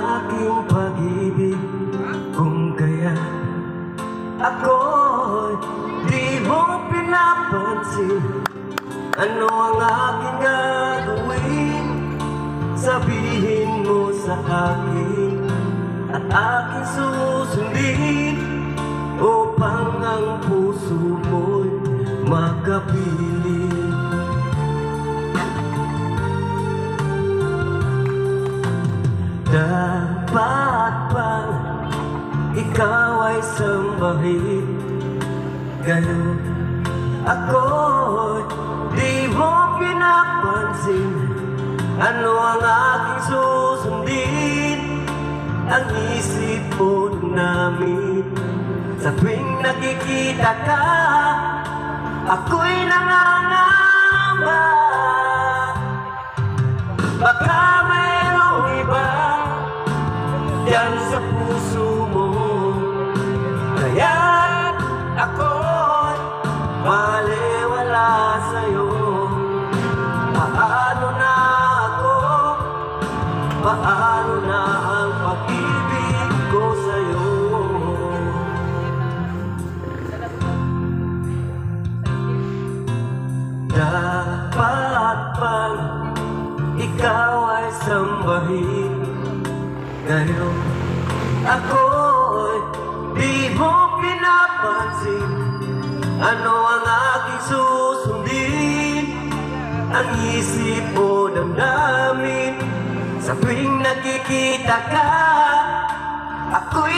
aking pag-ibig. Kung kaya ako'y di mo pinapansin, ano ang aking gagawin? Sabihin mo sa akin at aking susundin, upang ang puso mo'y makapiling. Dapat bang ikaw ay sambahin? Gayon ako'y di mo pinapansin, ano ang aking susundin? Ang isip mo namin sa tuwing nakikita ka, ako'y nangangamba. Baka mayroong iba yan sa puso mo, kaya ako'y maliwala sa'yo. Paano na ako? Paano na ang pag-ibig ko sa'yo? Dapat bang ikaw ay sambahin? Ngayon ako'y di mo pinapansin, ano ang aking susundin? Ang isip mo damdamin sa tuwing nakikita ka, ako'y